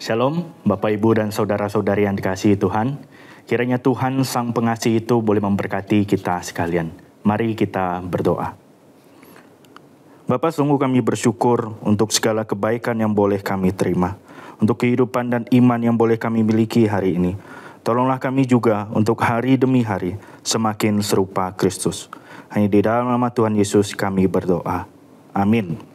Shalom, Bapak Ibu dan Saudara-saudari yang dikasihi Tuhan. Kiranya Tuhan Sang Pengasih itu boleh memberkati kita sekalian. Mari kita berdoa. Bapa, sungguh kami bersyukur untuk segala kebaikan yang boleh kami terima, untuk kehidupan dan iman yang boleh kami miliki hari ini. Tolonglah kami juga untuk hari demi hari semakin serupa Kristus. Hanya di dalam nama Tuhan Yesus kami berdoa. Amin.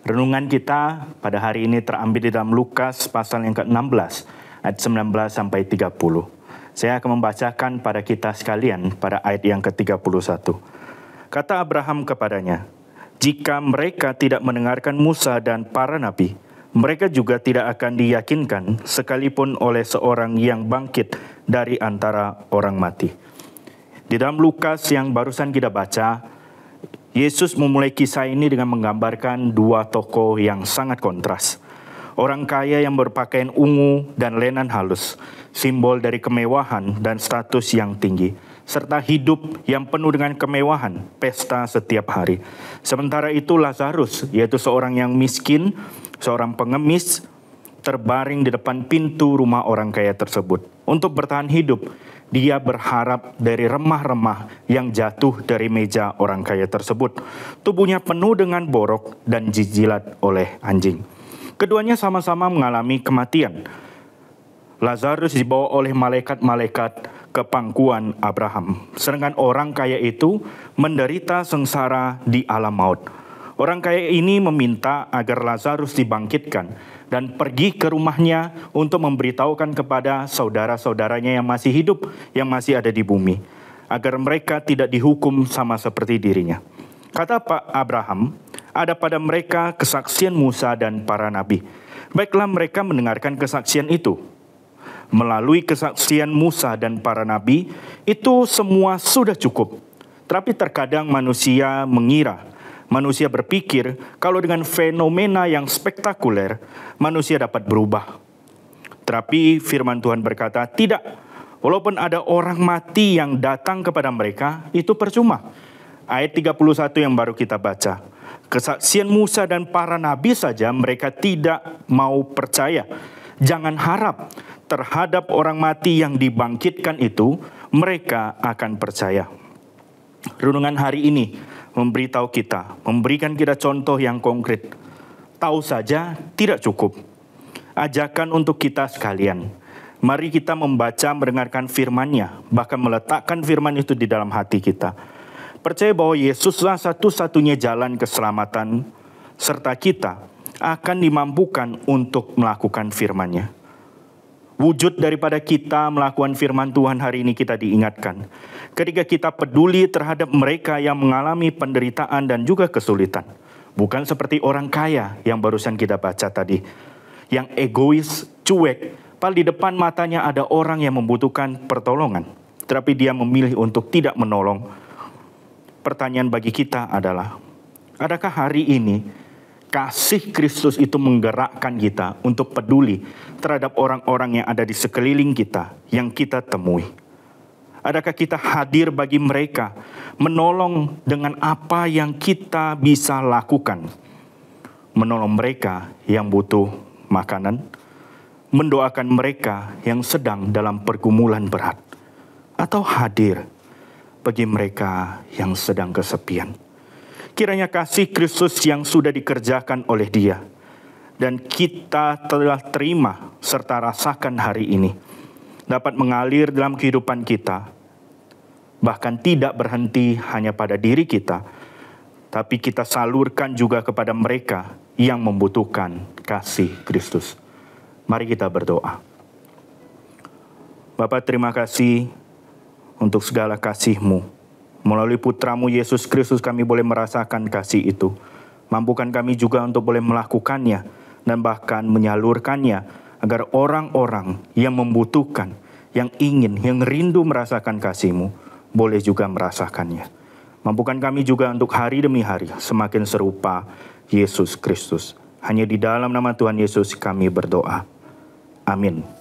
Renungan kita pada hari ini terambil di dalam Lukas pasal yang ke-16, ayat 19 sampai 30. Saya akan membacakan pada kita sekalian pada ayat yang ke-31. Kata Abraham kepadanya, "Jika mereka tidak mendengarkan Musa dan para nabi, mereka juga tidak akan diyakinkan sekalipun oleh seorang yang bangkit dari antara orang mati." Di dalam Lukas yang barusan kita baca, Yesus memulai kisah ini dengan menggambarkan dua tokoh yang sangat kontras. Orang kaya yang berpakaian ungu dan lenan halus, simbol dari kemewahan dan status yang tinggi, serta hidup yang penuh dengan kemewahan, pesta setiap hari. Sementara itu Lazarus, yaitu seorang yang miskin, seorang pengemis, terbaring di depan pintu rumah orang kaya tersebut. Untuk bertahan hidup, dia berharap dari remah-remah yang jatuh dari meja orang kaya tersebut. Tubuhnya penuh dengan borok dan dijilat oleh anjing. Keduanya sama-sama mengalami kematian. Lazarus dibawa oleh malaikat-malaikat ke pangkuan Abraham, sedangkan orang kaya itu menderita sengsara di alam maut. Orang kaya ini meminta agar Lazarus dibangkitkan dan pergi ke rumahnya untuk memberitahukan kepada saudara-saudaranya yang masih hidup, yang masih ada di bumi, agar mereka tidak dihukum sama seperti dirinya. Kata Pak Abraham, ada pada mereka kesaksian Musa dan para nabi. Baiklah mereka mendengarkan kesaksian itu. Melalui kesaksian Musa dan para nabi, itu semua sudah cukup. Tapi terkadang manusia berpikir kalau dengan fenomena yang spektakuler, manusia dapat berubah. Tetapi firman Tuhan berkata, tidak. Walaupun ada orang mati yang datang kepada mereka, itu percuma. Ayat 31 yang baru kita baca. Kesaksian Musa dan para nabi saja mereka tidak mau percaya. Jangan harap terhadap orang mati yang dibangkitkan itu, mereka akan percaya. Renungan hari ini memberitahu kita, memberikan kita contoh yang konkret. Tahu saja tidak cukup. Ajakan untuk kita sekalian. Mari kita membaca, mendengarkan firman-Nya, bahkan meletakkan firman itu di dalam hati kita. Percaya bahwa Yesuslah satu-satunya jalan keselamatan, serta kita akan dimampukan untuk melakukan firman-Nya. Wujud daripada kita melakukan firman Tuhan hari ini kita diingatkan. Ketika kita peduli terhadap mereka yang mengalami penderitaan dan juga kesulitan. Bukan seperti orang kaya yang barusan kita baca tadi. Yang egois, cuek, padahal di depan matanya ada orang yang membutuhkan pertolongan. Tetapi dia memilih untuk tidak menolong. Pertanyaan bagi kita adalah, adakah hari ini kasih Kristus itu menggerakkan kita untuk peduli terhadap orang-orang yang ada di sekeliling kita, yang kita temui? Adakah kita hadir bagi mereka, menolong dengan apa yang kita bisa lakukan? Menolong mereka yang butuh makanan, mendoakan mereka yang sedang dalam pergumulan berat, atau hadir bagi mereka yang sedang kesepian. Kiranya kasih Kristus yang sudah dikerjakan oleh Dia dan kita telah terima serta rasakan hari ini dapat mengalir dalam kehidupan kita, bahkan tidak berhenti hanya pada diri kita, tapi kita salurkan juga kepada mereka yang membutuhkan kasih Kristus. Mari kita berdoa. Bapa, terima kasih untuk segala kasih-Mu. Melalui putra-Mu Yesus Kristus kami boleh merasakan kasih itu. Mampukan kami juga untuk boleh melakukannya dan bahkan menyalurkannya agar orang-orang yang membutuhkan, yang ingin, yang rindu merasakan kasih-Mu boleh juga merasakannya. Mampukan kami juga untuk hari demi hari semakin serupa Yesus Kristus. Hanya di dalam nama Tuhan Yesus kami berdoa. Amin.